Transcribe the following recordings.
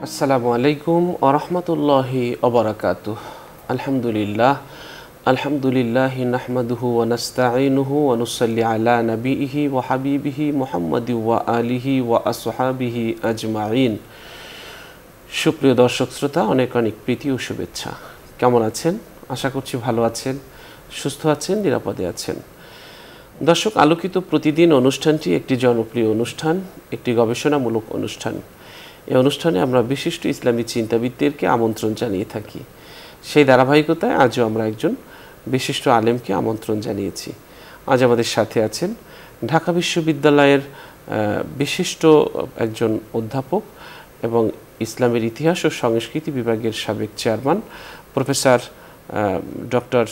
আসসালামু আলাইকুম ওয়া রাহমাতুল্লাহি ওয়া বারাকাতুহু। আলহামদুলিল্লাহ নাহমাদুহু ওয়া নাস্তাঈনুহু ওয়া নুসাল্লি আলা নাবিয়িহি ওয়া হাবিবিহি মুহাম্মাদি ওয়া আলিহি ওয়া আসহাবিহি আজমাইন। সুপ্রিয় দর্শক শ্রোতা, অনেক অনেক প্রীতি ও শুভেচ্ছা। কেমন আছেন? আশা করছি ভালো আছেন, সুস্থ আছেন, নিরাপদে আছেন। দর্শক, আলোকিত প্রতিদিন অনুষ্ঠানটি একটি জনপ্রিয় অনুষ্ঠান, একটি গবেষণামূলক অনুষ্ঠান। এই অনুষ্ঠানে আমরা বিশিষ্ট ইসলামী চিন্তাবিদদেরকে আমন্ত্রণ জানিয়ে থাকি। সেই ধারাবাহিকতায় আজও আমরা একজন বিশিষ্ট আলেমকে আমন্ত্রণ জানিয়েছি। আজ আমাদের সাথে আছেন ঢাকা বিশ্ববিদ্যালয়ের বিশিষ্ট একজন অধ্যাপক এবং ইসলামের ইতিহাস ও সংস্কৃতি বিভাগের সাবেক chairman professor doctor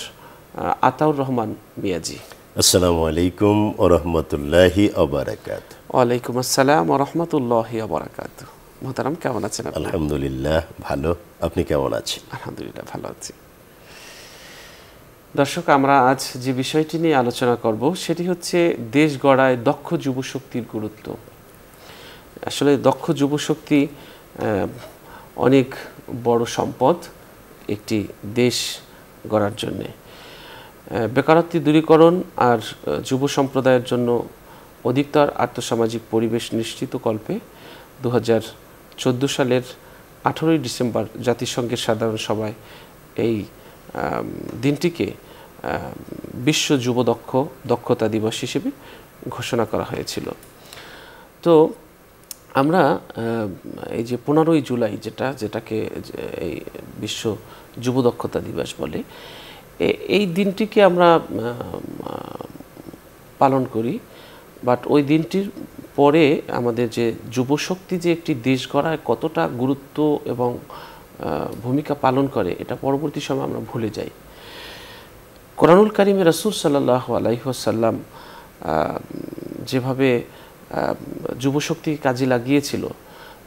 Ataur Rahman Miyaji. আসসালামু আলাইকুম ওয়া রাহমাতুল্লাহি ওয়া বারাকাতুহু। ওয়ালাইকুম আসসালাম ওয়া রাহমাতুল্লাহি ওয়া বারাকাতুহু। মোহতারাম, কেমন আছেন আপনি? আলহামদুলিল্লাহ ভালো, আপনি কেমন আছেন? আলহামদুলিল্লাহ ভালো আছি। দর্শক, আমরা আজ যে বিষয়টি নিয়ে আলোচনা করব সেটি হচ্ছে দেশ গড়ায় দক্ষ যুবশক্তির গুরুত্ব। আসলে দক্ষ যুবশক্তি অনেক বড় সম্পদ একটি দেশ গড়ার জন্যে। বেকারত্ব দূরীকরণ আর যুব সম্প্রদায়ের জন্য অধিকতর আর্থসামাজিক পরিবেশ নিশ্চিত কল্পে 2014 সালের 18ই ডিসেম্বর জাতিসংঘের সাধারণ সভায় এই দিনটিকে বিশ্ব যুব দক্ষতা দিবস হিসেবে ঘোষণা করা হয়েছিল। তো আমরা এই যে 15ই জুলাই যেটাকে এই বিশ্ব যুব দক্ষতা দিবস বলে, এই দিনটিকে আমরা পালন করি। বাট ওই দিনটির পরে আমাদের যে যুবশক্তি যে একটি দেশ গড়ায় কতটা গুরুত্ব এবং ভূমিকা পালন করে, এটা পরবর্তী সময় আমরা ভুলে যাই। কোরআনুল কারিমে রাসূল সাল্লাল্লাহু আলাইহি ওয়াসাল্লাম যেভাবে যুবশক্তি কাজে লাগিয়েছিল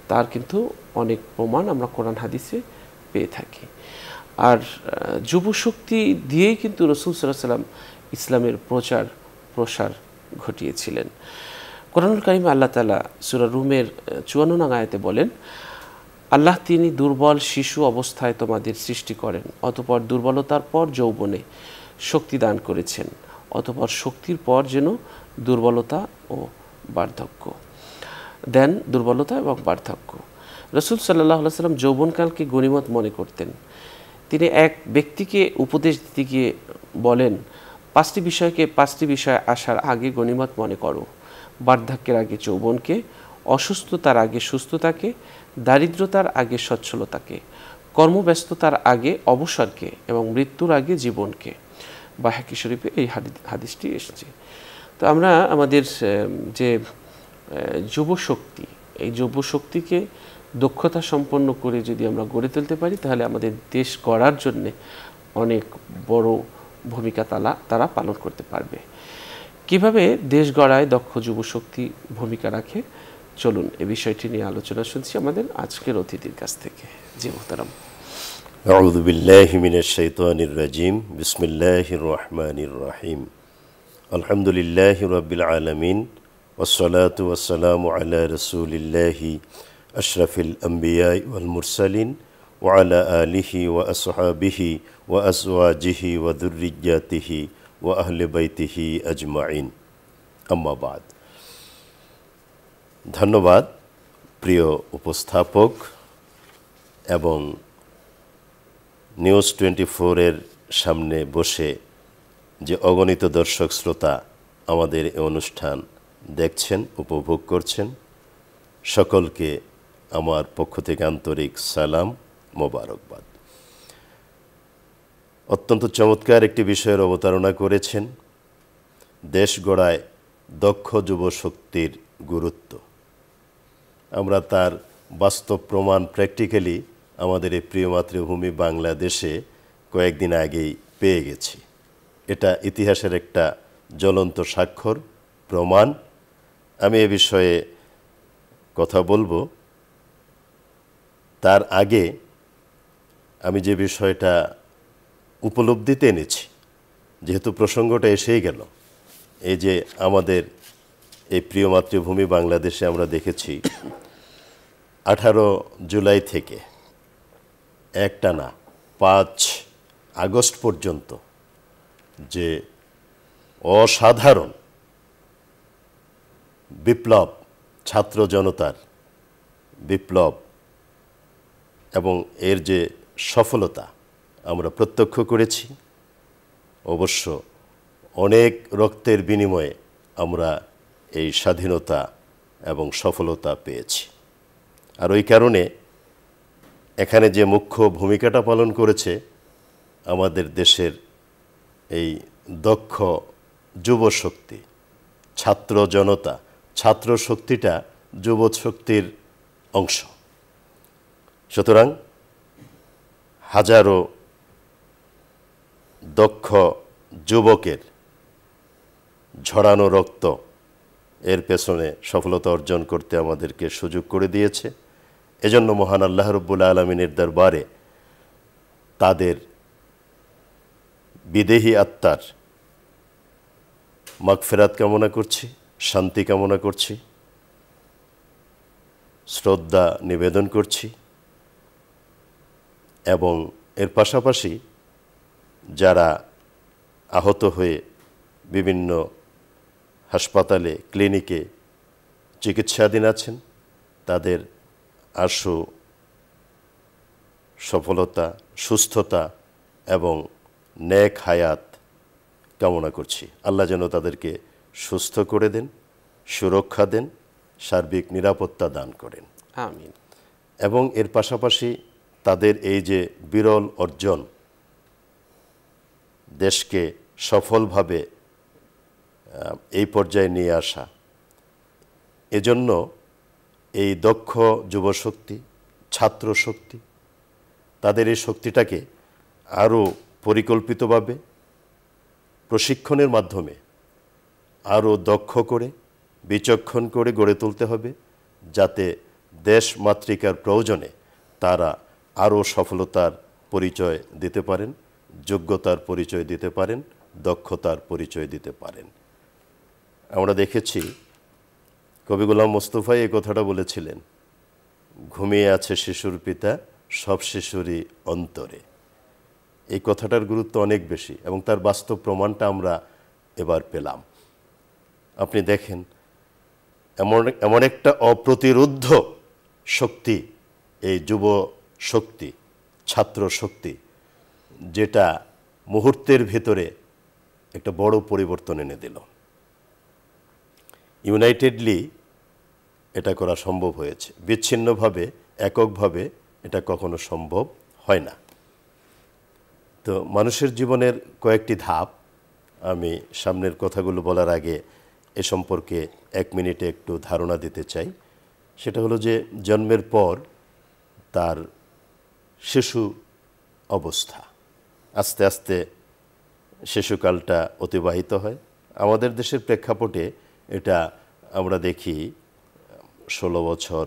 তার কিন্তু অনেক প্রমাণ আমরা কোরআন হাদিসে পেয়ে থাকি। আর যুবশক্তি দিয়েই কিন্তু রাসূল সাল্লাল্লাহু আলাইহি ওয়াসাল্লাম ইসলামের প্রসার ঘটিয়েছিলেন। কোরআনুল কারিমে আল্লাহ তাআলা সূরা রুমের 54 নং আয়াতে বলেন, আল্লাহ তিনি দুর্বল শিশু অবস্থায় তোমাদের সৃষ্টি করেন, অতঃপর দুর্বলতার পর যৌবনে শক্তি দান করেছেন, অতঃপর শক্তির পর যেন দুর্বলতা ও বার্ধক্য দেন, দুর্বলতা এবং বার্ধক্য। রাসূল সাল্লাল্লাহু আলাইহি ওয়াসাল্লাম যৌবনকালকে গনিমত মনে করতেন। তিনি এক ব্যক্তিকে উপদেশ দিতে গিয়ে বলেন, 5টি বিষয় আসার আগে গনিমত মনে করো। বার্ধক্যের আগে যৌবনকে, অসুস্থতার আগে সুস্থতাকে, দারিদ্রতার আগে সচ্ছলতাকে, কর্মব্যস্ততার আগে অবসরকে এবং মৃত্যুর আগে জীবনকে। বায়হাকি শরীফে এই হাদিসটি এসেছে। তো আমরা আমাদের যে যুবশক্তি, এই যুবশক্তিকে দক্ষতা সম্পন্ন করে যদি আমরা গড়ে তুলতে পারি, তাহলে আমাদের দেশ গড়ার জন্যে অনেক বড় ভূমিকা তারা পালন করতে পারবে। কিভাবে দেশ গড়ায় দক্ষ যুবশক্তি ভূমিকা রাখে, চলুন এ বিষয়টি নিয়ে আলোচনা শুনছি আমাদের আজকের অতিথির কাছ থেকে। জি মুহতারাম। আউযু বিল্লাহি মিনাশ শাইতানির রাজিম। বিসমিল্লাহির রহমানির রহিম। আলহামদুলিল্লাহি রাব্বিল আলামিন ওয়াসসালাতু ওয়াসসালামু আলা রাসূলিল্লাহি আশরাফিল আমবিয়া ওয়াল মুরসালিন ওয়া আলা আলিহি ওয়া আসহাবিহি ওয়া আজওয়াজিহি ওয়া যুররিয়্যাতিহি ওয়া আহলি বাইতিহি আজমাইন। আম্মা বাদ। ধন্যবাদ প্রিয় উপস্থাপক এবং নিউজ 24-এর সামনে বসে যে অগণিত দর্শক শ্রোতা আমাদের এই অনুষ্ঠান দেখছেন, উপভোগ করছেন, সকলকে আমার পক্ষ থেকে আন্তরিক সালাম, মোবারকবাদ। অত্যন্ত চমৎকার একটি বিষয়ের অবতারণা করেছেন, দেশ গড়ায় দক্ষ যুবশক্তির গুরুত্ব। আমরা তার বাস্তব প্রমাণ প্র্যাকটিক্যালি আমাদের এই প্রিয় মাতৃভূমি বাংলাদেশে কয়েকদিন আগেই পেয়ে গেছি। এটা ইতিহাসের একটা জ্বলন্ত স্বাক্ষর, প্রমাণ। আমি এ বিষয়ে কথা বলবো। তার আগে আমি যে বিষয়টা উপলব্ধিতে এনেছি, যেহেতু প্রসঙ্গটা এসেই গেল, এই যে আমাদের এই প্রিয় মাতৃভূমি বাংলাদেশে আমরা দেখেছি 18 জুলাই থেকে একটানা 5 আগস্ট পর্যন্ত যে অসাধারণ বিপ্লব, ছাত্র জনতার বিপ্লব এবং এর যে সফলতা আমরা প্রত্যক্ষ করেছি, অবশ্য অনেক রক্তের বিনিময়ে আমরা এই স্বাধীনতা এবং সফলতা পেয়েছি। আর ওই কারণে এখানে যে মুখ্য ভূমিকাটা পালন করেছে আমাদের দেশের এই দক্ষ যুব শক্তি, ছাত্র জনতা, ছাত্র শক্তিটা যুব শক্তির অংশ। সুতরাং হাজারো দক্ষ যুবকের ঝরানো রক্ত এর পেছনে সফলতা অর্জন করতে আমাদেরকে সুযোগ করে দিয়েছে। এজন্য মহান আল্লাহ রাব্বুল আলামিনের দরবারে তাদের বিদেহী আত্মার মাগফিরাত কামনা করছি, শান্তি কামনা করছি, শ্রদ্ধা নিবেদন করছি এবং এর পাশাপাশি যারা আহত হয়ে বিভিন্ন হাসপাতালে, ক্লিনিকে চিকিৎসাধীন আছেন তাদের আশু সফলতা, সুস্থতা এবং নেক হায়াত কামনা করছি। আল্লাহ যেন তাদেরকে সুস্থ করে দেন, সুরক্ষা দেন, সার্বিক নিরাপত্তা দান করেন, আমিন। এবং এর পাশাপাশি তাদের এই যে বিরল অর্জন, দেশকে সফলভাবে এই পর্যায়ে নিয়ে আসা, এজন্য এই দক্ষ যুবশক্তি, ছাত্র শক্তি, তাদের এই শক্তিটাকে আরও পরিকল্পিতভাবে প্রশিক্ষণের মাধ্যমে আরও দক্ষ করে, বিচক্ষণ করে গড়ে তুলতে হবে, যাতে দেশ মাতৃকার প্রয়োজনে তারা আরও সফলতার পরিচয় দিতে পারেন, যোগ্যতার পরিচয় দিতে পারেন, দক্ষতার পরিচয় দিতে পারেন। আমরা দেখেছি কবি গোলাম মোস্তফা এই কথাটা বলেছিলেন, ঘুমিয়ে আছে শিশুর পিতা সব শিশুরই অন্তরে। এই কথাটার গুরুত্ব অনেক বেশি এবং তার বাস্তব প্রমাণটা আমরা এবার পেলাম। আপনি দেখেন এমন একটা অপ্রতিরোধ্য শক্তি এই যুব শক্তি, ছাত্র শক্তি, যেটা মুহূর্তের ভেতরে একটা বড় পরিবর্তন এনে দিল। ইউনাইটেডলি এটা করা সম্ভব হয়েছে, বিচ্ছিন্নভাবে, এককভাবে এটা কখনো সম্ভব হয় না। তো মানুষের জীবনের কয়েকটি ধাপ, আমি সামনের কথাগুলো বলার আগে এ সম্পর্কে 1 মিনিটে একটু ধারণা দিতে চাই। সেটা হলো যে জন্মের পর তার শিশু অবস্থা, আস্তে আস্তে শিশুকালটা অতিবাহিত হয়। আমাদের দেশের প্রেক্ষাপটে এটা আমরা দেখি 16 বছর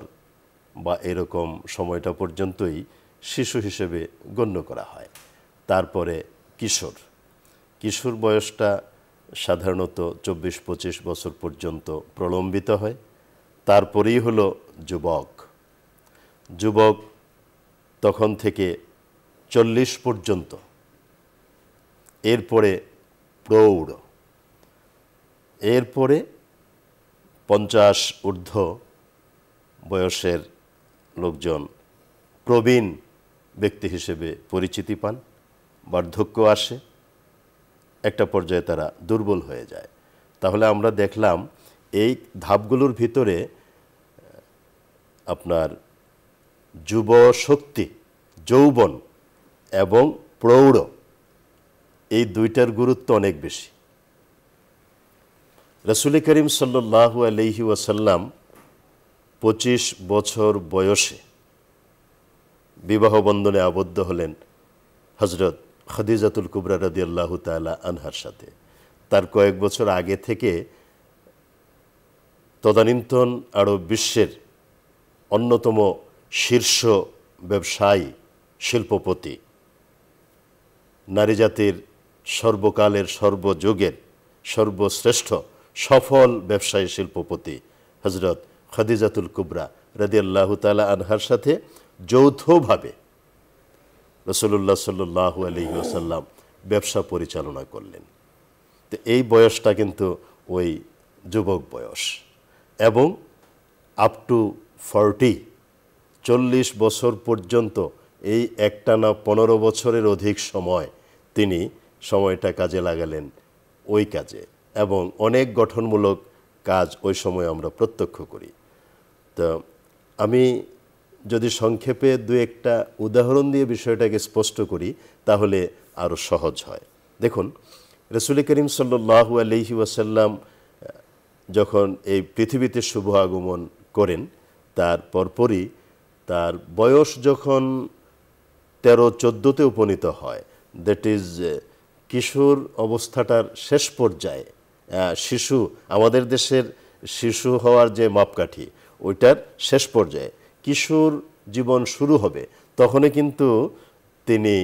বা এরকম সময়টা পর্যন্তই শিশু হিসেবে গণ্য করা হয়। তারপরে কিশোর বয়সটা সাধারণত 24-25 বছর পর্যন্ত প্রলম্বিত হয়। তারপরেই হলো যুবক তখন থেকে 40 পর্যন্ত, এরপরে প্রৌঢ়, এরপরে 50 ঊর্ধ্ব বয়সের লোকজন প্রবীণ ব্যক্তি হিসেবে পরিচিতি পান। বার্ধক্য আসে, একটা পর্যায়ে তারা দুর্বল হয়ে যায়। তাহলে আমরা দেখলাম এই ধাপগুলোর ভিতরে আপনার যুব শক্তি, যৌবন এবং প্রৌঢ়, এই দুইটার গুরুত্ব অনেক বেশি। রাসূল করিম সাল্লাল্লাহু আলাইহি ওয়াসাল্লাম 25 বছর বয়সে বিবাহ বন্ধনে আবদ্ধ হলেন হযরত খাদিজাতুল কুবরা রাদিয়াল্লাহু তাআলা আনহার সাথে। তার কয়েক বছর আগে থেকে তদানীন্তন আরব বিশ্বের অন্যতম শীর্ষ ব্যবসায়ী, শিল্পপতি, নারী জাতির সর্বকালের, সর্বযুগের সর্বশ্রেষ্ঠ সফল ব্যবসায়ী শিল্পপতি হযরত খাদিজাতুল কুবরা রাদিয়াল্লাহু তাআলা আনহার সাথে যৌথভাবে রাসূলুল্লাহ সাল্লাল্লাহু আলাইহি ওয়াসাল্লাম ব্যবসা পরিচালনা করলেন। তো এই বয়সটা কিন্তু ওই যুবক বয়স, এবং আপ টু 40 বছর পর্যন্ত এই একটানা 15 বছরের অধিক সময় তিনি সময়টা কাজে লাগালেন ওই কাজে, এবং অনেক গঠনমূলক কাজ ওই সময় আমরা প্রত্যক্ষ করি। তো আমি যদি সংক্ষেপে দু একটা উদাহরণ দিয়ে বিষয়টাকে স্পষ্ট করি তাহলে আরও সহজ হয়। দেখুন, রাসূল করিম সাল্লাল্লাহু আলাইহি ওয়াসাল্লাম যখন এই পৃথিবীতে শুভ আগমন করেন, তার পরপরই তার বয়স যখন 13-14-তে উপনীত হয়, দ্যাট ইজ কিশোর অবস্থাটার শেষ পর্যায়ে, শিশু, আমাদের দেশের শিশু হওয়ার যে মাপকাঠি ওইটার শেষ পর্যায়ে কিশোর জীবন শুরু হবে, তখনই কিন্তু তিনি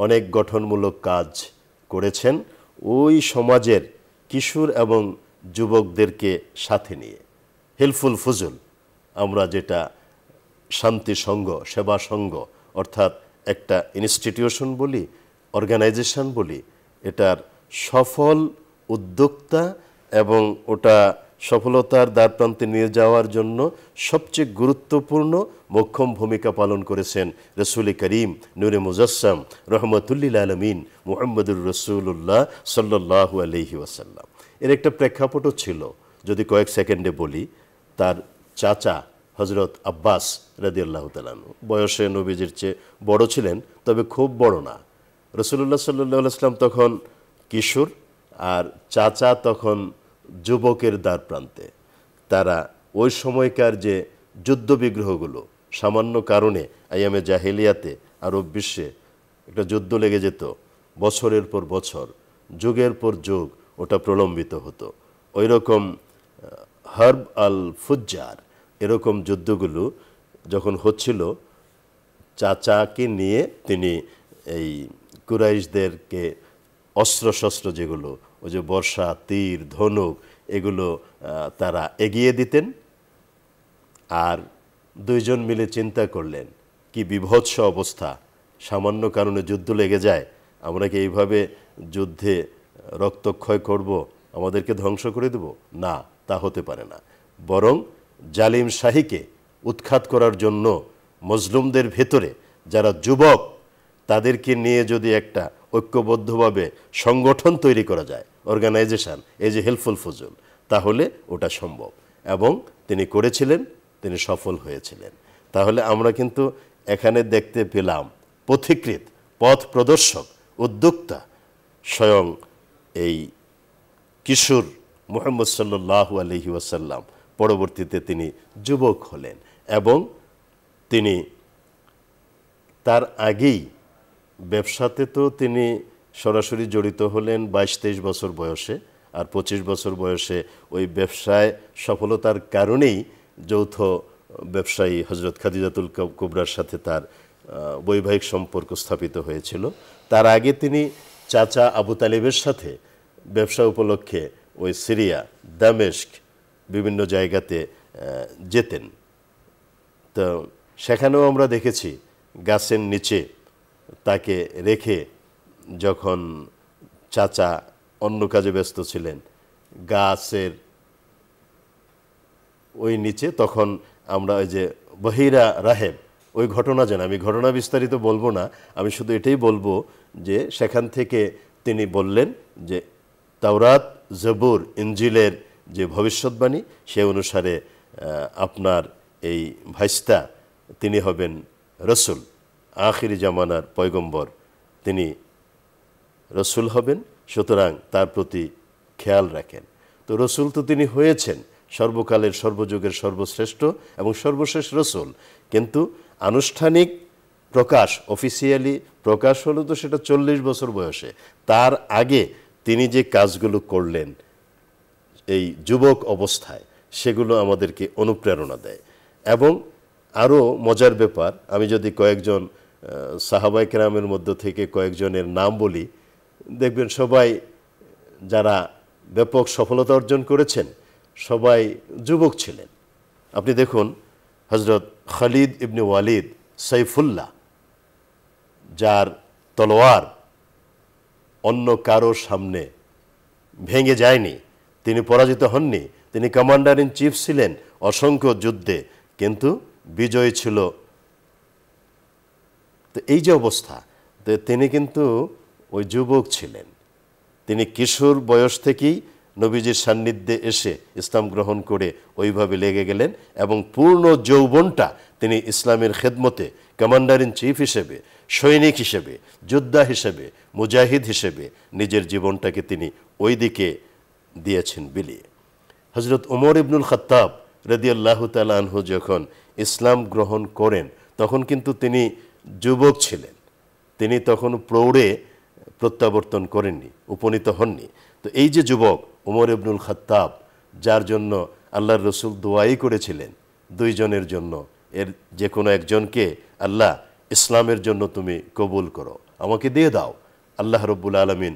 অনেক গঠনমূলক কাজ করেছেন ওই সমাজের কিশোর এবং যুবকদেরকে সাথে নিয়ে। হেল্পফুল ফুজুল আমরা যেটা শান্তি সংঘ, সেবা সংঘ, অর্থাৎ একটা ইনস্টিটিউশন বলি, অর্গানাইজেশন বলি, এটার সফল উদ্যোক্তা এবং ওটা সফলতার দ্বারপ্রান্তে নিয়ে যাওয়ার জন্য সবচেয়ে গুরুত্বপূর্ণ মোক্ষম ভূমিকা পালন করেছেন রাসূল করিম নূরে মুজাসসাম রহমতুল্লিল আলমিন মুহাম্মদুর রাসূলুল্লাহ সাল্লাল্লাহু আলাইহি ওয়াসাল্লাম। এর একটা প্রেক্ষাপটও ছিল, যদি কয়েক সেকেন্ডে বলি। তার চাচা হযরত আব্বাস রাদিয়াল্লাহু তাআলা আনহু বয়সে নবীজির চেয়ে বড় ছিলেন, তবে খুব বড় না। রাসূলুল্লাহ সাল্লাল্লাহু আলাইহি ওয়াসাল্লাম তখন কিশোর, আর চাচা তখন যুবকের দ্বার প্রান্তে। তারা ওই সময়কার যে যুদ্ধ বিগ্রহগুলো, সামান্য কারণে আইয়ামে জাহেলিয়াতে আরব বিশ্বে একটা যুদ্ধ লেগে যেত, বছরের পর বছর, যুগের পর যুগ ওটা প্রলম্বিত হতো। ওই রকম হার্ব আল ফুজ্জার এরকম যুদ্ধগুলো যখন হচ্ছিল, চাচাকে নিয়ে তিনি এই কুরাইশদেরকে অস্ত্রশস্ত্র যেগুলো, ওই যে বর্ষা, তীর, ধনুক, এগুলো তারা এগিয়ে দিতেন। আর দুইজন মিলে চিন্তা করলেন কি বিভৎস অবস্থা, সামান্য কারণে যুদ্ধ লেগে যায়, আমরা কি এইভাবে যুদ্ধে রক্তক্ষয় করব, আমাদেরকে ধ্বংস করে দেব? না, তা হতে পারে না। বরং জালিম শাহীকে উৎখাত করার জন্য মজলুমদের ভেতরে যারা যুবক, তাদেরকে নিয়ে যদি একটা ঐক্যবদ্ধভাবে সংগঠন তৈরি করা যায়, অর্গানাইজেশন, এই যে হেল্পফুল ফুজুল, তাহলে ওটা সম্ভব। এবং তিনি করেছিলেন, তিনি সফল হয়েছিলেন। তাহলে আমরা কিন্তু এখানে দেখতে পেলাম পথিকৃৎ, পথ প্রদর্শক, উদ্যোক্তা স্বয়ং এই কিশোর মুহাম্মদ সাল্লাল্লাহু আলাইহি ওয়াসাল্লাম। পরবর্তীতে তিনি যুবক হলেন, এবং তিনি তার আগেই ব্যবসাতে তো তিনি সরাসরি জড়িত হলেন 22-23 বছর বয়সে, আর 25 বছর বয়সে ওই ব্যবসায় সফলতার কারণেই যৌথ ব্যবসায়ী হযরত খাদিজাতুল কুবরার সাথে তার বৈবাহিক সম্পর্ক স্থাপিত হয়েছিল। তার আগে তিনি চাচা আবু তালিবের সাথে ব্যবসা উপলক্ষে ওই সিরিয়া, দামেস্ক, বিভিন্ন জায়গাতে যেতেন। তো সেখানেও আমরা দেখেছি গাছের নিচে তাকে রেখে, যখন চাচা অন্য কাজে ব্যস্ত ছিলেন, গাছের ওই নিচে, তখন আমরা ওই যে বহিরা রাহেব, ওই ঘটনা জানি, আমি ঘটনা বিস্তারিত বলবো না, আমি শুধু এটাই বলবো যে সেখান থেকে তিনি বললেন যে তাওরাত, জবুর, ইনজিলের যে ভবিষ্যৎবাণী, সে অনুসারে আপনার এই ভাইস্তা তিনি হবেন রসুল, আখিরি জামানার পয়গম্বর, তিনি রসুল হবেন, সুতরাং তার প্রতি খেয়াল রাখেন। তো রসুল তো তিনি হয়েছেন, সর্বকালের সর্বযুগের সর্বশ্রেষ্ঠ এবং সর্বশেষ রসুল, কিন্তু আনুষ্ঠানিক প্রকাশ, অফিসিয়ালি প্রকাশ হলো তো সেটা 40 বছর বয়সে। তার আগে তিনি যে কাজগুলো করলেন এই যুবক অবস্থায়, সেগুলো আমাদেরকে অনুপ্রেরণা দেয়। এবং আরও মজার ব্যাপার, আমি যদি কয়েকজন সাহাবায়ে কেরামের মধ্য থেকে কয়েকজনের নাম বলি, দেখবেন সবাই যারা ব্যাপক সফলতা অর্জন করেছেন সবাই যুবক ছিলেন। আপনি দেখুন হজরত খালিদ ইবনে ওয়ালিদ সাইফুল্লাহ, যার তলোয়ার অন্য কারোর সামনে ভেঙে যায়নি, তিনি পরাজিত হননি, তিনি কমান্ডার ইন চিফ ছিলেন অসংখ্য যুদ্ধে, কিন্তু বিজয় ছিল। তো এই যে অবস্থা, তো তিনি কিন্তু ওই যুবক ছিলেন, তিনি কিশোর বয়স থেকেই নবীজির সান্নিধ্যে এসে ইসলাম গ্রহণ করে ওইভাবে লেগে গেলেন এবং পূর্ণ যৌবনটা তিনি ইসলামের খেদমতে কমান্ডার ইন চিফ হিসেবে, সৈনিক হিসেবে, যোদ্ধা হিসেবে, মুজাহিদ হিসেবে নিজের জীবনটাকে তিনি ওই দিকে দিয়েছেন বিলিয়ে। হজরত ওমর ইবনুল খাত্তাব রাদিয়াল্লাহু তাআলা আনহু যখন ইসলাম গ্রহণ করেন তখন কিন্তু তিনি যুবক ছিলেন, তিনি তখন প্রৌঢ়ে প্রত্যাবর্তন করেননি, উপনীত হননি। তো এই যে যুবক ওমর ইবনুল খাত্তাব, যার জন্য আল্লাহর রসুল দোয়াই করেছিলেন দুইজনের জন্য, এর যে কোনো একজনকে আল্লাহ ইসলামের জন্য তুমি কবুল করো, আমাকে দিয়ে দাও। আল্লাহ রব্বুল আলামিন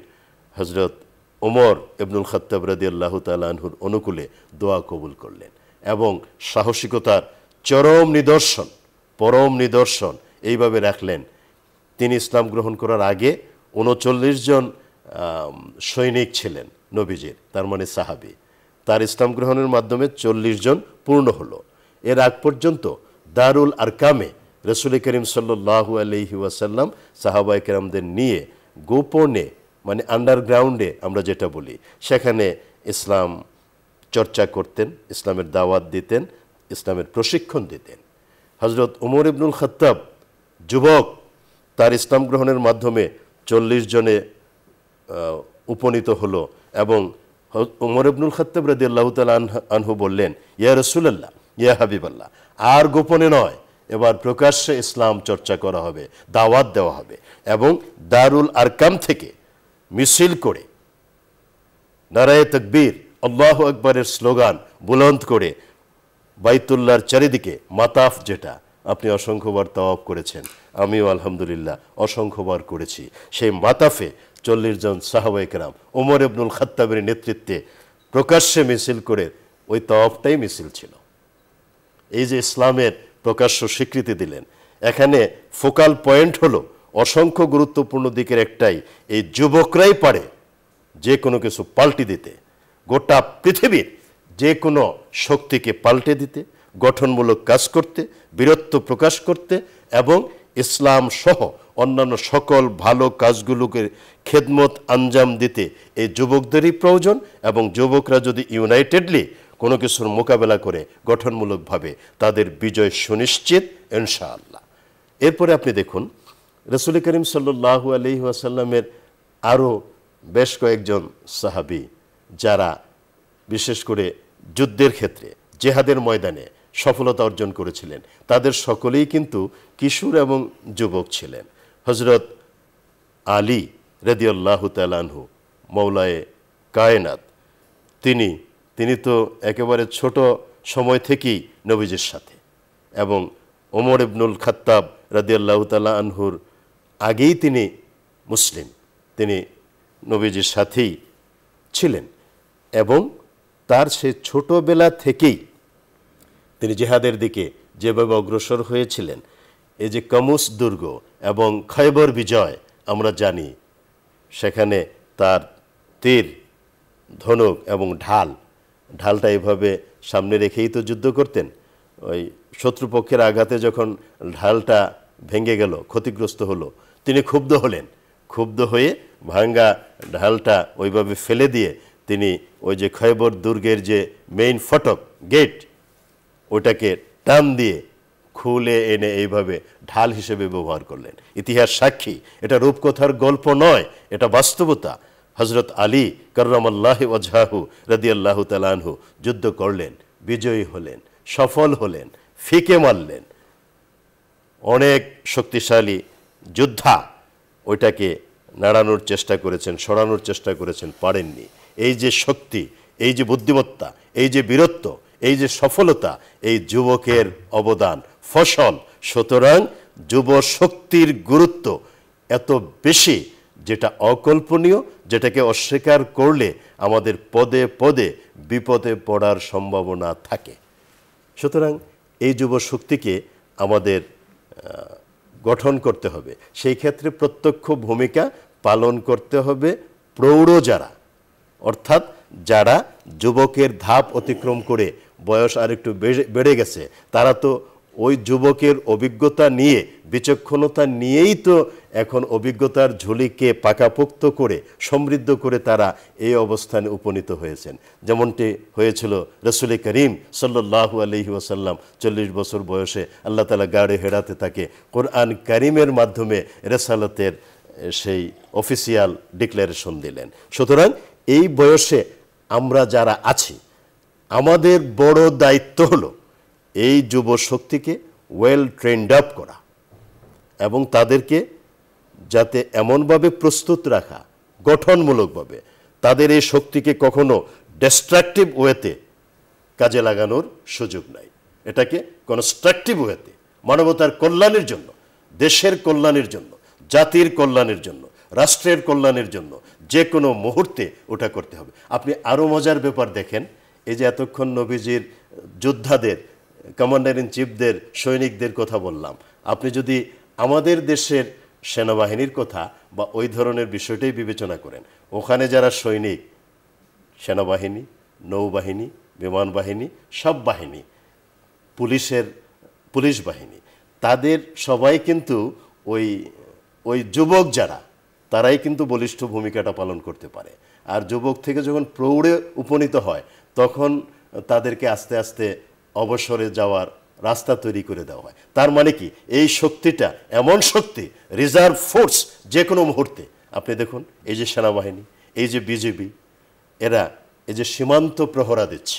হজরত ওমর ইবনুল খাত্তাব রাদিয়াল্লাহু তাআলা আনহুর অনুকূলে দোয়া কবুল করলেন এবং সাহসিকতার চরম নিদর্শন, পরম নিদর্শন এইভাবে রাখলেন। তিনি ইসলাম গ্রহণ করার আগে ৩৯ জন সৈনিক ছিলেন নবীজির, তার মানে সাহাবী। তার ইসলাম গ্রহণের মাধ্যমে ৪০ জন পূর্ণ হলো। এর আগ পর্যন্ত দারুল আরকামে রসুল করিম সাল্লাল্লাহু আলাইহি ওয়াসাল্লাম সাহাবায়ে কেরামদের নিয়ে গোপনে, মানে আন্ডারগ্রাউন্ডে আমরা যেটা বলি, সেখানে ইসলাম চর্চা করতেন, ইসলামের দাওয়াত দিতেন, ইসলামের প্রশিক্ষণ দিতেন। হজরত ওমর ইবনুল খাত্তাব যুবক, তার ইসলাম গ্রহণের মাধ্যমে ৪০ জনে উপনীত হলো এবং ওমর ইবনুল খাত্তাব রাদিয়াল্লাহু তাআলা আনহু বললেন, ইয়া রাসূলুল্লাহ, ইয়া হাবিবাল্লাহ, আর গোপনে নয়, এবার প্রকাশ্যে ইসলাম চর্চা করা হবে, দাওয়াত দেওয়া হবে। এবং দারুল আরকাম থেকে মিছিল করে নারায়ে তাকবীর, আল্লাহু আকবারের স্লোগান বুলন্দ করে বাইতুল্লাহর চারিদিকে মাতাফ, যেটা আপনি অসংখ্যবার তাওয়াফ করেছেন, আমিও আলহামদুলিল্লাহ অসংখ্যবার করেছি, সেই মাতাফে ৪০ জন সাহাবায়ে কেরাম ওমর ইবনুল খাত্তাবের নেতৃত্বে প্রকাশ্যে মিছিল করে, ওই তাওয়াফটাই মিছিল ছিল। এই যে ইসলামের প্রকাশ্য স্বীকৃতি দিলেন, এখানে ফোকাল পয়েন্ট হলো অসংখ্য গুরুত্বপূর্ণ দিকের একটাই, এই যুবকরাই পারে যে কোনো কিছু পাল্টে দিতে, গোটা পৃথিবীর যে কোনো শক্তিকে পাল্টে দিতে, গঠনমূলক কাজ করতে, বীরত্ব প্রকাশ করতে এবং ইসলাম সহ অন্যান্য সকল ভালো কাজগুলোকে খেদমত আঞ্জাম দিতে এই যুবকদেরই প্রয়োজন। এবং যুবকরা যদি ইউনাইটেডলি কোনো কিছুর মোকাবেলা করে গঠনমূলকভাবে, তাদের বিজয় সুনিশ্চিত ইনশাআল্লাহ। এরপরে আপনি দেখুন রাসূল করিম সাল্লাল্লাহু আলাইহি ওয়াসাল্লামের আরও বেশ কয়েকজন সাহাবী, যারা বিশেষ করে যুদ্ধের ক্ষেত্রে, জেহাদের ময়দানে সফলতা অর্জন করেছিলেন, তাদের সকলেই কিন্তু কিশোর এবং যুবক ছিলেন। হজরত আলী রাদিয়াল্লাহু তাআলা আনহু, মওলায়ে কায়নাত, তিনি তো একেবারে ছোট সময় থেকেই নবীজির সাথে, এবং ওমর ইবনুল খাত্তাব রাদিয়াল্লাহু তাআলা আনহুর আগেই তিনি মুসলিম, তিনি নবীজির সাথেই ছিলেন এবং তার সে ছোটবেলা থেকেই তিনি জিহাদের দিকে যেভাবে অগ্রসর হয়েছিলেন, এই যে কামুস দুর্গ এবং খয়বর বিজয় আমরা জানি, সেখানে তার তীর, ধনুক এবং ঢালটা এইভাবে সামনে রেখেই তো যুদ্ধ করতেন। ওই শত্রুপক্ষের আঘাতে যখন ঢালটা ভেঙে গেল, ক্ষতিগ্রস্ত হলো, তিনি ক্ষুব্ধ হয়ে ভাঙ্গা ঢালটা ওইভাবে ফেলে দিয়ে তিনি ওই যে খয়বর দুর্গের যে মেইন ফটক, গেট, ওটাকে টান দিয়ে খুলে এনে এইভাবে ঢাল হিসেবে ব্যবহার করলেন। ইতিহাস সাক্ষী, এটা রূপকথার গল্প নয়, এটা বাস্তবতা। হজরত আলী কাররামাল্লাহু ওয়াজহাহু রাদিয়াল্লাহু তাআলা আনহু যুদ্ধ করলেন, বিজয়ী হলেন, সফল হলেন, ফিকে মারলেন। অনেক শক্তিশালী যোদ্ধা ওইটাকে নাড়ানোর চেষ্টা করেছেন, সরানোর চেষ্টা করেছেন, পারেননি। এই যে শক্তি, এই যে বুদ্ধিমত্তা, এই যে বীরত্ব, এই যে সফলতা, এই যুবকের অবদান, ফসল। সুতরাং যুব শক্তির গুরুত্ব এত বেশি, যেটা অকল্পনীয়, যেটাকে অস্বীকার করলে আমাদের পদে পদে বিপদে পড়ার সম্ভাবনা থাকে। সুতরাং এই যুব শক্তিকে আমাদের গঠন করতে হবে। সেই ক্ষেত্রে প্রত্যক্ষ ভূমিকা পালন করতে হবে প্রৌঢ় যারা, অর্থাৎ যারা যুবকের ধাপ অতিক্রম করে বয়স আরেকটু বেড়ে গেছে, তারা তো ওই যুবকের অভিজ্ঞতা নিয়ে, বিচক্ষণতা নিয়েই তো এখন অভিজ্ঞতার ঝুলিকে পাকাপোক্ত করে সমৃদ্ধ করে তারা এই অবস্থানে উপনীত হয়েছেন। যেমনটি হয়েছিল রসুল করিম সাল্লাল্লাহু আলাইহি ওয়াসাল্লাম 40 বছর বয়সে আল্লাহ তাআলা গাড়ে হেরাতে তাকে কোরআন কারিমের মাধ্যমে রেসালাতের সেই অফিসিয়াল ডিক্লারেশন দিলেন। সুতরাং এই বয়সে আমরা যারা আছি, আমাদের বড় দায়িত্ব হলো এই যুব শক্তিকে ওয়েল ট্রেন্ড আপ করা এবং তাদেরকে যাতে এমনভাবে প্রস্তুত রাখা, গঠনমূলকভাবে, তাদের এই শক্তিকে কখনো ডিস্ট্রাকটিভ ওয়েতে কাজে লাগানোর সুযোগ নাই। এটাকে কনস্ট্রাকটিভ ওয়েতে, মানবতার কল্যাণের জন্য, দেশের কল্যাণের জন্য, জাতির কল্যাণের জন্য, রাষ্ট্রের কল্যাণের জন্য যে কোনো মুহূর্তে ওটা করতে হবে। আপনি আরও মজার ব্যাপার দেখেন, এই যে এতক্ষণ নবীজির যোদ্ধাদের, কমান্ডার ইন চিফদের, সৈনিকদের কথা বললাম, আপনি যদি আমাদের দেশের সেনাবাহিনীর কথা বা ওই ধরনের বিষয়টাই বিবেচনা করেন, ওখানে যারা সৈনিক, সেনাবাহিনী, নৌবাহিনী, বিমান বাহিনী, সব বাহিনী, পুলিশ বাহিনী, তাদের সবাই কিন্তু ওই যুবক যারা, তারাই কিন্তু বলিষ্ঠ ভূমিকাটা পালন করতে পারে। আর যুবক থেকে যখন প্রৌঢ়ে উপনীত হয়, তখন তাদেরকে আস্তে আস্তে অবসরে যাওয়ার রাস্তা তৈরি করে দেওয়া হয়। তার মানে কি, এই শক্তিটা এমন শক্তি, রিজার্ভ ফোর্স, যে কোনো মুহূর্তে আপনি দেখুন, এই যে সেনাবাহিনী, এই যে বিজিবি, এরা এই যে সীমান্ত প্রহরা দিচ্ছে,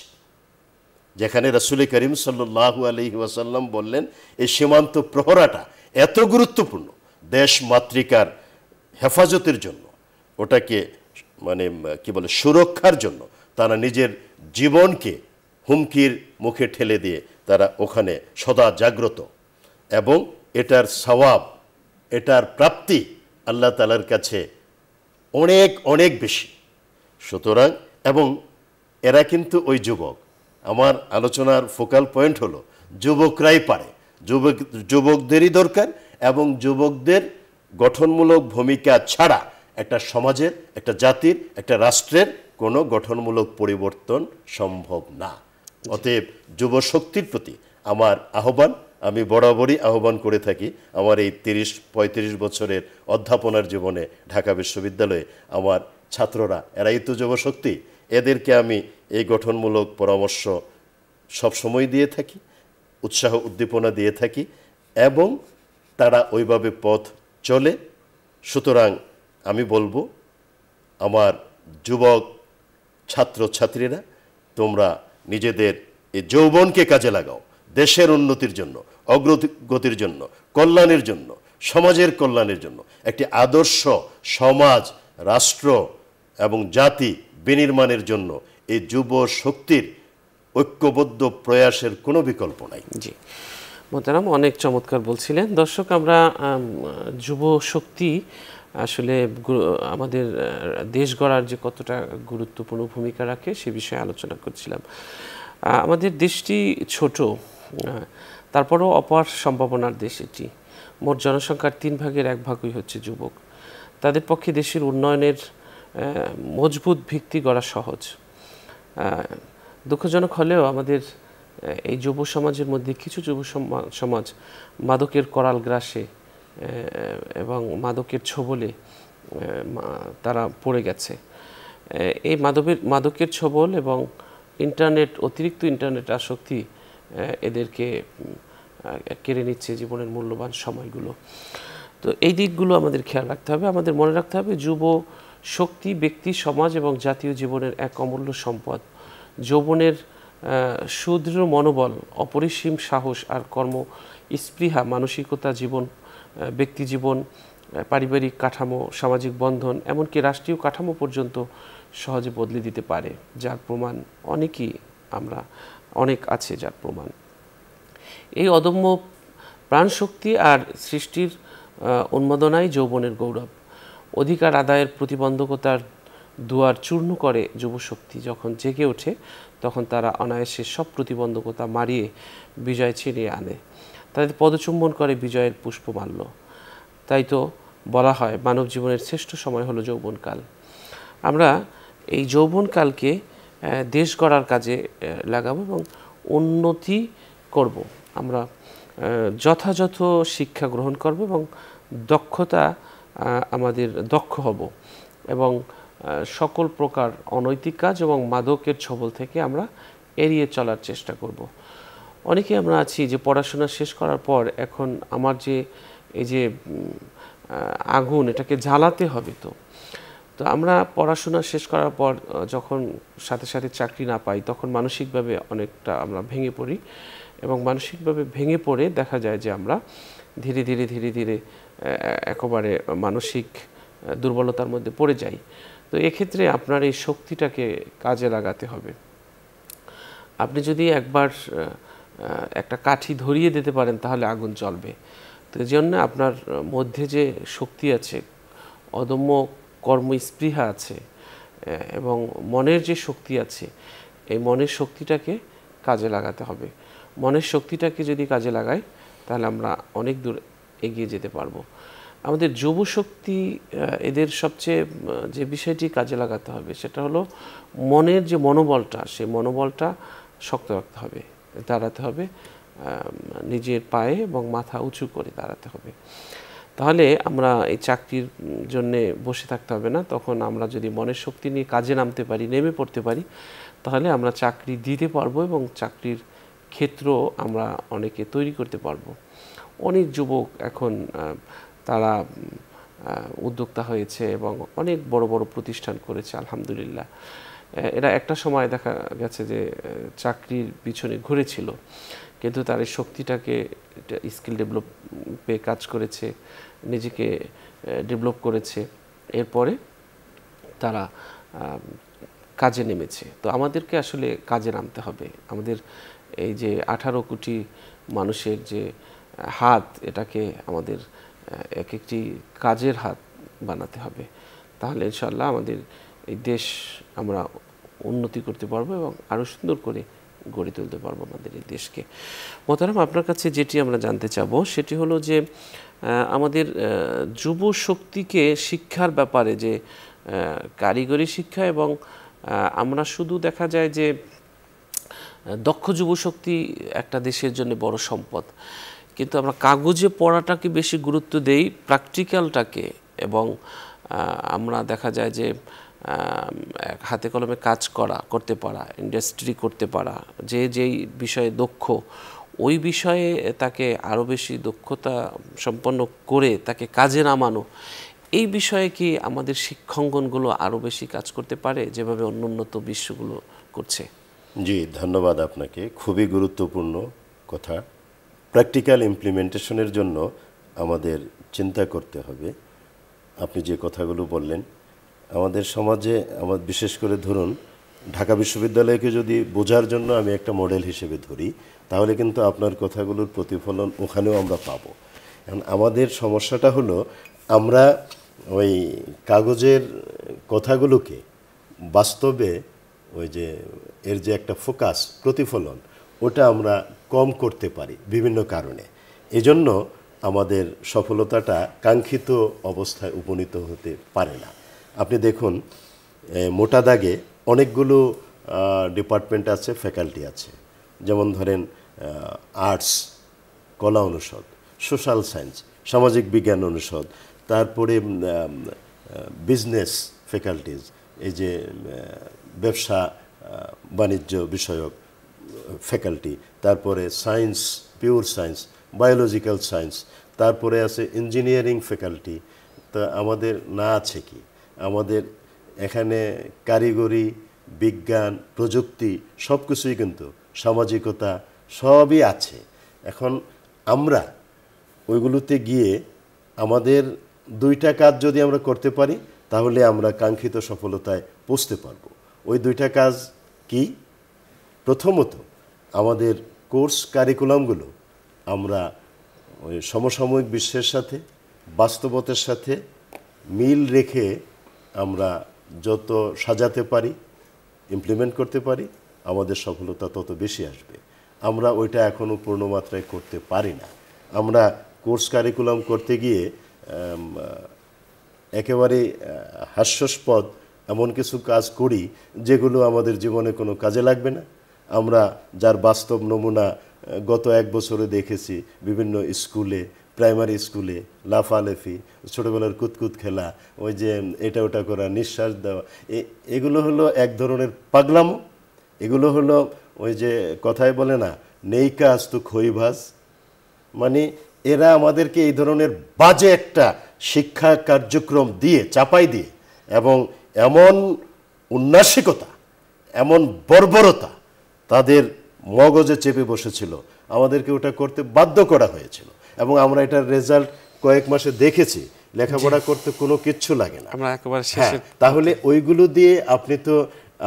যেখানে রাসূল করিম সাল্লাল্লাহু আলাইহি ওয়াসাল্লাম বললেন এই সীমান্ত প্রহরাটা এত গুরুত্বপূর্ণ, দেশ মাতৃকার হেফাজতের জন্য, ওটাকে মানে কি বলে, সুরক্ষার জন্য তারা নিজের জীবনকে হুমকির মুখে ঠেলে দিয়ে তারা ওখানে সদা জাগ্রত, এবং এটার সওয়াব, এটার প্রাপ্তি আল্লাহ তাআলার কাছে অনেক অনেক বেশি। সুতরাং, এবং এরা কিন্তু ওই যুবক, আমার আলোচনার ফোকাল পয়েন্ট হলো যুবকরাই পারে, যুবকদেরই দরকার, এবং যুবকদের গঠনমূলক ভূমিকা ছাড়া একটা সমাজের, একটা জাতির, একটা রাষ্ট্রের কোনো গঠনমূলক পরিবর্তন সম্ভব না। অতএব যুব শক্তির প্রতি আমার আহ্বান, আমি বরাবরই আহ্বান করে থাকি। আমার এই 30-35 বছরের অধ্যাপনার জীবনে ঢাকা বিশ্ববিদ্যালয়ে আমার ছাত্ররা, এরাই তো যুবশক্তি, এদেরকে আমি এই গঠনমূলক পরামর্শ সবসময় দিয়ে থাকি, উৎসাহ উদ্দীপনা দিয়ে থাকি, এবং তারা ওইভাবে পথ চলে। সুতরাং আমি বলবো, আমার যুবক ছাত্রছাত্রীরা, তোমরা নিজেদের এই যৌবনকে কাজে লাগাও দেশের উন্নতির জন্য, অগ্রগতির জন্য, কল্যাণের জন্য, সমাজের কল্যাণের জন্য, একটি আদর্শ সমাজ, রাষ্ট্র এবং জাতি বিনির্মাণের জন্য এই যুব শক্তির ঐক্যবদ্ধ প্রয়াসের কোনো বিকল্প নাই। জি মোহতারাম, অনেক চমৎকার বলছিলেন। দর্শক, আমরা যুব শক্তি আসলে আমাদের দেশ গড়ার যে কতটা গুরুত্বপূর্ণ ভূমিকা রাখে সে বিষয়ে আলোচনা করছিলাম। আমাদের দেশটি ছোট, তারপরেও অপার সম্ভাবনার দেশ এটি। মোট জনসংখ্যার 3 ভাগের 1 ভাগই হচ্ছে যুবক। তাদের পক্ষে দেশের উন্নয়নের মজবুত ভিত্তি গড়া সহজ। দুঃখজনক হলেও আমাদের এই যুব সমাজের মধ্যে কিছু যুব সমাজ মাদকের করাল গ্রাসে এবং মাদকের ছোবলে তারা পড়ে গেছে। এই মাদকের ছোবল এবং অতিরিক্ত ইন্টারনেট আসক্তি এদেরকে কেড়ে নিচ্ছে জীবনের মূল্যবান সময়গুলো। তো এই দিকগুলো আমাদের খেয়াল রাখতে হবে। আমাদের মনে রাখতে হবে, যুব শক্তি ব্যক্তি, সমাজ এবং জাতীয় জীবনের এক অমূল্য সম্পদ। যৌবনের সুদৃঢ় মনোবল, অপরিসীম সাহস আর কর্ম স্পৃহা মানসিকতা ব্যক্তি জীবন, পারিবারিক কাঠামো, সামাজিক বন্ধন, এমনকি রাষ্ট্রীয় কাঠামো পর্যন্ত সহজে বদলে দিতে পারে, যার প্রমাণ অনেক আছে যার প্রমাণ। এই অদম্য প্রাণশক্তি আর সৃষ্টির উন্মাদনাই যৌবনের গৌরব। অধিকার আদায়ের প্রতিবন্ধকতার দুয়ার চূর্ণ করে যুবশক্তি যখন জেগে ওঠে, তখন তারা অনায়াসে সব প্রতিবন্ধকতা মারিয়ে বিজয় ছিনিয়ে আনে, তাদের পদচুম্বন করে বিজয়ের পুষ্পমাল্য। তাই তো বলা হয় মানব জীবনের শ্রেষ্ঠ সময় হলো যৌবনকাল। আমরা এই যৌবনকালকে দেশ গড়ার কাজে লাগাবো এবং উন্নতি করব। আমরা যথাযথ শিক্ষা গ্রহণ করব এবং দক্ষতা আমাদের দক্ষ হব এবং সকল প্রকার অনৈতিক কাজ এবং মাদকের ছবল থেকে আমরা এড়িয়ে চলার চেষ্টা করব। অনেকে আমরা আছি যে পড়াশোনা শেষ করার পর এখন আমার যে এই যে আগুন, এটাকে জ্বালাতে হবে। তো আমরা পড়াশোনা শেষ করার পর যখন সাথে সাথে চাকরি না পাই, তখন মানসিকভাবে অনেকটা আমরা ভেঙে পড়ি এবং মানসিকভাবে ভেঙে পড়ে দেখা যায় যে আমরা ধীরে ধীরে একেবারে মানসিক দুর্বলতার মধ্যে পড়ে যাই। তো এক্ষেত্রে আপনার এই শক্তিটাকে কাজে লাগাতে হবে। আপনি যদি একবার একটা কাঠি ধরিয়ে দিতে পারেন তাহলে আগুন জ্বলবে। তো এই জন্য আপনার মধ্যে যে শক্তি আছে, অদম্য কর্মস্পৃহা আছে এবং মনের যে শক্তি আছে, এই মনের শক্তিটাকে কাজে লাগাতে হবে। মনের শক্তিটাকে যদি কাজে লাগাই তাহলে আমরা অনেক দূর এগিয়ে যেতে পারবো। আমাদের যুবশক্তি এদের সবচেয়ে যে বিষয়টি কাজে লাগাতে হবে সেটা হলো মনের যে মনোবলটা, সেই মনোবলটা শক্ত রাখতে হবে, দাঁড়াতে হবে নিজের পায়ে এবং মাথা উঁচু করে দাঁড়াতে হবে। তাহলে আমরা এই চাকরির জন্যে বসে থাকতে হবে না। তখন আমরা যদি মনের শক্তি নিয়ে কাজে নামতে পারি, নেমে পড়তে পারি, তাহলে আমরা চাকরি দিতে পারবো এবং চাকরির ক্ষেত্র আমরা অনেকে তৈরি করতে পারবো। অনেক যুবক এখন তারা উদ্যোক্তা হয়েছে এবং অনেক বড় বড় প্রতিষ্ঠান করেছে, আলহামদুলিল্লাহ। এরা একটা সময় দেখা গেছে যে চাকরির পিছনে ঘুরেছিল, কিন্তু তার এই শক্তিটাকে স্কিল ডেভেলপে কাজ করেছে, নিজেকে ডেভেলপ করেছে, এরপরে তারা কাজে নেমেছে। তো আমাদেরকে আসলে কাজে নামতে হবে। আমাদের এই যে 18 কোটি মানুষের যে হাত, এটাকে আমাদের এক একটি কাজের হাত বানাতে হবে। তাহলে ইনশাআল্লাহ আমাদের এই দেশ আমরা উন্নতি করতে পারবো এবং আরও সুন্দর করে গড়ে তুলতে পারবো আমাদের এই দেশকে। মোহতারাম, আপনার কাছে যেটি আমরা জানতে চাবো সেটি হলো যে আমাদের যুব শক্তিকে শিক্ষার ব্যাপারে যে কারিগরি শিক্ষা এবং আমরা শুধু দেখা যায় যে দক্ষ যুবশক্তি একটা দেশের জন্য বড় সম্পদ, কিন্তু আমরা কাগজে পড়াটাকে বেশি গুরুত্ব দেই, প্র্যাকটিক্যালটাকে, এবং আমরা দেখা যায় যে হাতে কলমে কাজ করতে পারা, ইন্ডাস্ট্রি করতে পারা, যেই বিষয়ে দক্ষ ওই বিষয়ে তাকে আরও বেশি দক্ষতা সম্পন্ন করে তাকে কাজে নামানো, এই বিষয়ে কি আমাদের শিক্ষাঙ্গনগুলো আরও বেশি কাজ করতে পারে যেভাবে উন্নত বিশ্বগুলো করছে? জি, ধন্যবাদ আপনাকে। খুবই গুরুত্বপূর্ণ কথা। প্র্যাকটিক্যাল ইমপ্লিমেন্টেশনের জন্য আমাদের চিন্তা করতে হবে। আপনি যে কথাগুলো বললেন, আমাদের সমাজে বিশেষ করে ধরুন ঢাকা বিশ্ববিদ্যালয়কে যদি বোঝার জন্য আমি একটা মডেল হিসেবে ধরি, তাহলে কিন্তু আপনার কথাগুলোর প্রতিফলন ওখানেও আমরা পাবো। এখন আমাদের সমস্যাটা হলো আমরা ওই কাগজের কথাগুলোকে বাস্তবে ওই যে এর যে একটা ফোকাস, প্রতিফলন, ওটা আমরা কম করতে পারি বিভিন্ন কারণে। এজন্য আমাদের সফলতাটা কাঙ্ক্ষিত অবস্থায় উপনীত হতে পারে না। আপনি দেখুন মোটা দাগে অনেকগুলো ডিপার্টমেন্ট আছে, ফ্যাকাল্টি আছে। যেমন ধরেন আর্টস, কলা অনুষদ, সোশ্যাল সায়েন্স, সামাজিক বিজ্ঞান অনুষদ, তারপরে বিজনেস ফ্যাকাল্টিজ, এই যে ব্যবসা বাণিজ্য বিষয়ক ফ্যাকাল্টি, তারপরে science, pure science, biological science, তারপরে আছে ইঞ্জিনিয়ারিং ফ্যাকাল্টি। তা আমাদের না আছে কি? আমাদের এখানে কারিগরি, বিজ্ঞান, প্রযুক্তি সব কিছুই কিন্তু, সামাজিকতা সবই আছে। এখন আমরা ওইগুলোতে গিয়ে আমাদের দুইটা কাজ যদি আমরা করতে পারি তাহলে আমরা কাঙ্ক্ষিত সফলতায় পৌঁছতে পারবো। ওই দুইটা কাজ কি? প্রথমত আমাদের কোর্স কারিকুলামগুলো আমরা ওই সমসাময়িক বিশ্বের সাথে, বাস্তবতার সাথে মিল রেখে আমরা যত সাজাতে পারি, ইমপ্লিমেন্ট করতে পারি, আমাদের সফলতা তত বেশি আসবে। আমরা ওইটা এখনও পূর্ণ মাত্রায় করতে পারি না। আমরা কোর্স কারিকুলাম করতে গিয়ে একেবারে হাস্যাস্পদ এমন কিছু কাজ করি যেগুলো আমাদের জীবনে কোনো কাজে লাগবে না। আমরা যার বাস্তব নমুনা গত 1 বছরে দেখেছি বিভিন্ন স্কুলে, প্রাইমারি স্কুলে লাফালাফি, ছোটোবেলার কুতকুত খেলা, ওই যে এটা ওটা করা, নিঃশ্বাস দেওয়া, এগুলো হলো এক ধরনের পাগলামো। এগুলো হলো ওই যে কথায় বলে না, নেই কাজ তো খই ভাজ। মানে এরা আমাদেরকে এই ধরনের বাজে একটা শিক্ষা কার্যক্রম দিয়ে চাপাই দিয়ে, এবং এমন উন্নাসিকতা, এমন বর্বরতা তাদের মগজে চেপে বসেছিল, আমাদেরকে ওটা করতে বাধ্য করা হয়েছিল। এবং আমরা এটার রেজাল্ট কয়েক মাসে দেখেছি। লেখাপড়া করতে কোনো কিচ্ছু লাগে না। হ্যাঁ, তাহলে ওইগুলো দিয়ে আপনি তো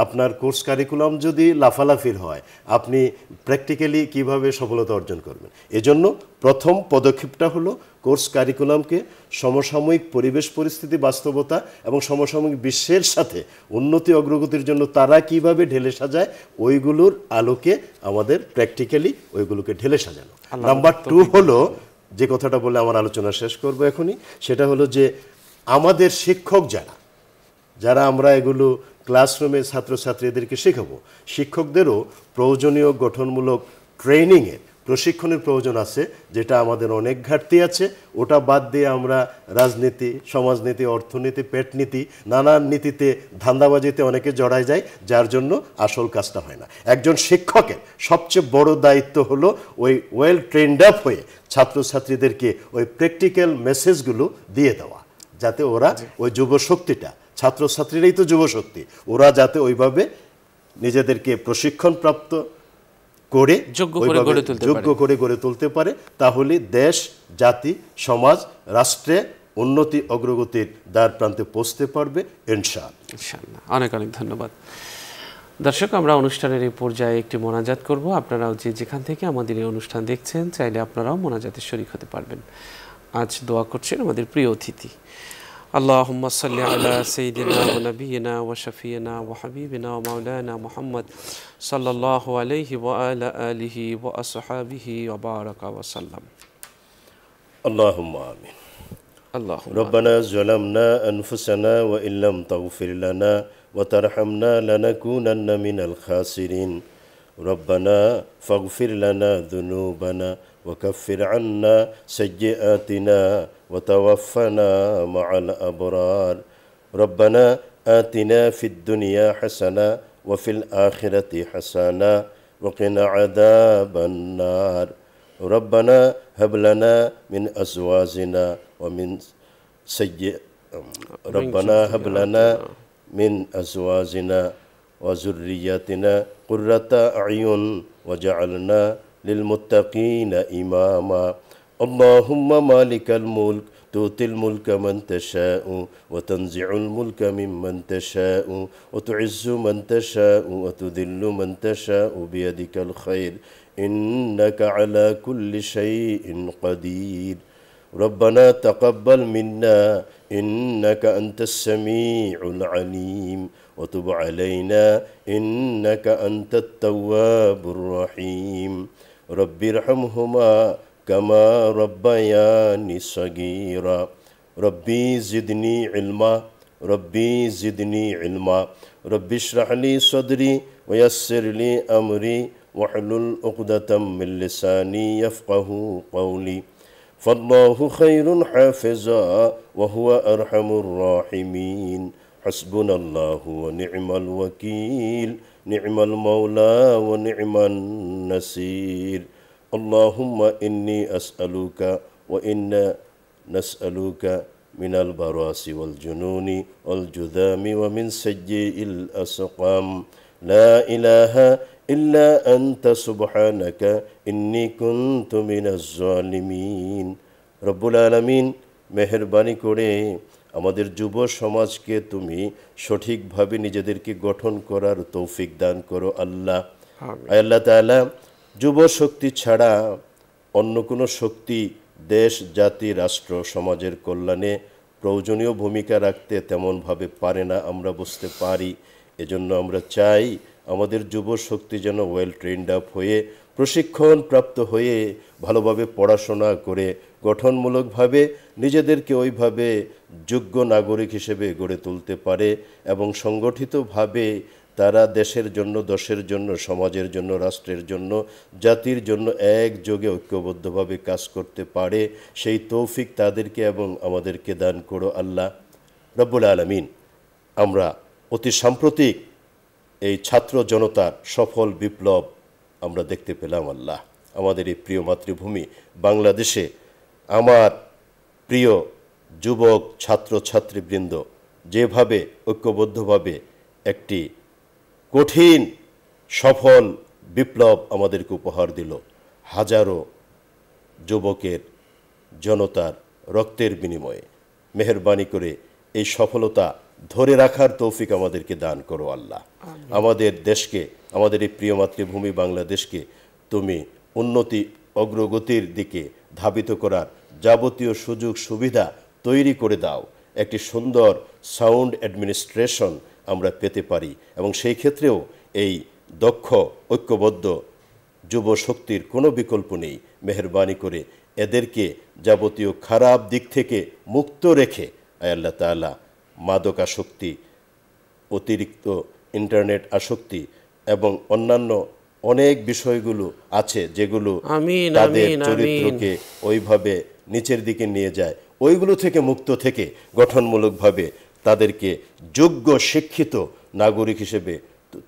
আপনার কোর্স কারিকুলাম যদি লাফালাফির হয়, আপনি প্র্যাকটিক্যালি কিভাবে সফলতা অর্জন করবেন? এজন্য প্রথম পদক্ষেপটা হলো কোর্স কারিকুলামকে সমসাময়িক পরিবেশ পরিস্থিতি, বাস্তবতা এবং সমসাময়িক বিশ্বের সাথে উন্নতি অগ্রগতির জন্য তারা কিভাবে ঢেলে সাজায়, ওইগুলোর আলোকে আমাদের প্র্যাকটিক্যালি ওইগুলোকে ঢেলে সাজানো। নাম্বার 2 হলো, যে কথাটা বলে আমার আলোচনা শেষ করব এখনই, সেটা হলো যে আমাদের শিক্ষক যারা আমরা এগুলো ক্লাসরুমে ছাত্রছাত্রীদেরকে শেখাবো, শিক্ষকদেরও প্রয়োজনীয় গঠনমূলক ট্রেনিংয়ের, প্রশিক্ষণের প্রয়োজন আছে, যেটা আমাদের অনেক ঘাটতি আছে। ওটা বাদ দিয়ে আমরা রাজনীতি, সমাজনীতি, অর্থনীতি, পেটনীতি, নানান নীতিতে, ধান্দাবাজিতে অনেকে জড়ায় যায়, যার জন্য আসল কাজটা হয় না। একজন শিক্ষকের সবচেয়ে বড় দায়িত্ব হলো ওই ওয়েল ট্রেন্ড আপ হয়ে ছাত্রছাত্রীদেরকে ওই প্র্যাকটিক্যাল মেসেজগুলো দিয়ে দেওয়া, যাতে ওরা ওই যুবশক্তিটা, ছাত্রছাত্রীরাই তো যুবশক্তি, ওরা যাতে ওইভাবে নিজেদেরকে প্রশিক্ষণপ্রাপ্ত করে যোগ্য করে গড়ে তুলতে পারে। তাহলে দেশ, জাতি, সমাজ, রাষ্ট্রে উন্নতি অগ্রগতির দ্বার প্রান্তে পৌঁছতে পারবে ইনশাআল্লাহ। অনেক অনেক ধন্যবাদ। দর্শক, আমরা অনুষ্ঠানের এই পর্যায়ে একটি মোনাজাত করব। আপনারাও যেখান থেকে আমাদের এই অনুষ্ঠান দেখছেন, চাইলে আপনারাও মোনাজাতে শরীক হতে পারবেন। আজ দোয়া করছেন আমাদের প্রিয় অতিথি। আল্লাহুম্মা সাল্লি আলা সাইয়্যিদিনা ওয়া নাবিয়িনা ওয়া শাফিয়িনা ওয়া হাবিবিনা ওয়া মাওলানা মুহাম্মদ সাল্লাল্লাহু আলাইহি ওয়া আলা আলিহি ওয়া আসহাবিহি ওয়া বারাকা ওয়া সাল্লাম। আল্লাহুম্মা আমিন। রব্বানা যালামনা আনফুসানা ওয়া ইল্লাম তাগফির লানা ওয়া তারহামনা লানাকুনান্না মিনাল খাসিরিন। রব্বানা ফাগফির লানা যুনুবানা وكفر عنا سيئاتنا وتوفنا مع الأبرار. ربنا آتنا في الدنيا حسنة وفي الآخرة حسنة وقنا عذاب النار. ربنا هب لنا من أزواجنا ومن ربنا هب لنا من أزواجنا وذرياتنا قرة أعين وجعلنا للمتقين إماما. اللهم مالك الملك تؤتي الملك من تشاء وتنزع الملك ممن تشاء وتعز من تشاء وتذل من تشاء بيدك الخير إنك على كل شيء قدير. ربنا تقبل منا إنك أنت السميع العليم وتب علينا إنك أنت التواب الرحيم. رب ارحمهما كما ربياني صغيرا. ربي زدني علما ربي زدني علما. ربي اشرح لي صدري ويسر لي أمري واحلل عقدة من لساني يفقه قولي. فالله خير حافظا وهو أرحم الراحمين. حسبنا الله ونعم الوكيل نعم المولى ونعم النصير. اللهم إني أسألك وإنا نسألك من البراس والجنون والجذام ومن سيء الأسقام. لا إله إلا أنت سبحانك إني كنت من الظالمين. رب العالمين মেহেরবানি করে আমাদের যুব সমাজকে তুমি সঠিকভাবে নিজেদেরকে গঠন করার তৌফিক দান করো আল্লাহ। আল্লাহ তাআলা, যুব শক্তি ছাড়া অন্য কোনো শক্তি দেশ, জাতি, রাষ্ট্র, সমাজের কল্যাণে প্রয়োজনীয় ভূমিকা রাখতে তেমনভাবে পারে না, আমরা বুঝতে পারি। এজন্য আমরা চাই আমাদের যুব শক্তি যেন ওয়েল ট্রেন্ড আপ হয়ে, প্রশিক্ষণ প্রাপ্ত হয়ে, ভালোভাবে পড়াশোনা করে গঠনমূলকভাবে নিজেদেরকে ওইভাবে যোগ্য নাগরিক হিসেবে গড়ে তুলতে পারে এবং সংগঠিতভাবে তারা দেশের জন্য, দশের জন্য, সমাজের জন্য, রাষ্ট্রের জন্য, জাতির জন্য একযোগে ঐক্যবদ্ধভাবে কাজ করতে পারে। সেই তৌফিক তাদেরকে এবং আমাদেরকে দান করো আল্লাহ রব্বুল আলামিন। আমরা অতি সাম্প্রতিক এই ছাত্র জনতার সফল বিপ্লব আমরা দেখতে পেলাম আল্লাহ। আমাদের এই প্রিয় মাতৃভূমি বাংলাদেশে আমার প্রিয় যুবক ছাত্রছাত্রীবৃন্দ যেভাবে ঐক্যবদ্ধভাবে একটি কঠিন সফল বিপ্লব আমাদেরকে উপহার দিল, হাজারো যুবকের জনতার রক্তের বিনিময়ে, মেহেরবানি করে এই সফলতা ধরে রাখার তৌফিক আমাদেরকে দান করো আল্লাহ। আমাদের দেশকে, আমাদের এই প্রিয় মাতৃভূমি বাংলাদেশকে তুমি উন্নতি অগ্রগতির দিকে ধাবিত করার যাবতীয় সুযোগ সুবিধা তৈরি করে দাও। একটি সুন্দর সাউন্ড অ্যাডমিনিস্ট্রেশন আমরা পেতে পারি এবং সেই ক্ষেত্রেও এই দক্ষ ঐক্যবদ্ধ যুব শক্তির কোনো বিকল্প নেই। মেহেরবানি করে এদেরকে যাবতীয় খারাপ দিক থেকে মুক্ত রেখে আয় আল্লাহ তাআলা মাদকাসক্তি, অতিরিক্ত ইন্টারনেট আসক্তি এবং অন্যান্য অনেক বিষয়গুলো আছে যেগুলো তাদের চরিত্রকে ওইভাবে নিচের দিকে নিয়ে যায়, ওইগুলো থেকে মুক্ত থেকে গঠনমূলকভাবে তাদেরকে যোগ্য শিক্ষিত নাগরিক হিসেবে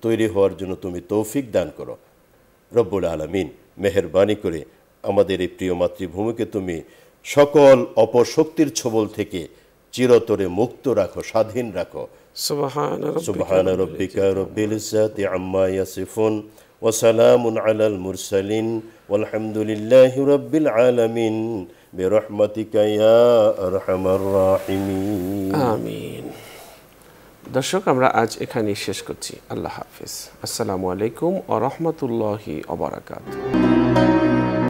তৈরি হওয়ার জন্য তুমি তৌফিক দান করো রব্বুল আলামিন। মেহেরবানি করে আমাদের এই প্রিয় মাতৃভূমিকে তুমি সকল অপশক্তির ছোবল থেকে চিরতরে মুক্ত রাখো, স্বাধীন রাখো। সুবহানা রাব্বিকা রব্বিল ইজ্জাতি আম্মা ইয়াসিফুন ওয়া সালামুন আলাল মুরসালিন ওয়ালহামদুলিল্লাহি রাব্বিল আলামিন বিরহমাতিকা ইয়া আরহামার রাহিমিন। আমিন। দর্শক, আমরা আজ এখানেই শেষ করছি। আল্লাহ হাফেজ। আসসালামু আলাইকুম ওয়া রাহমাতুল্লাহি ওয়া বারাকাতুহু।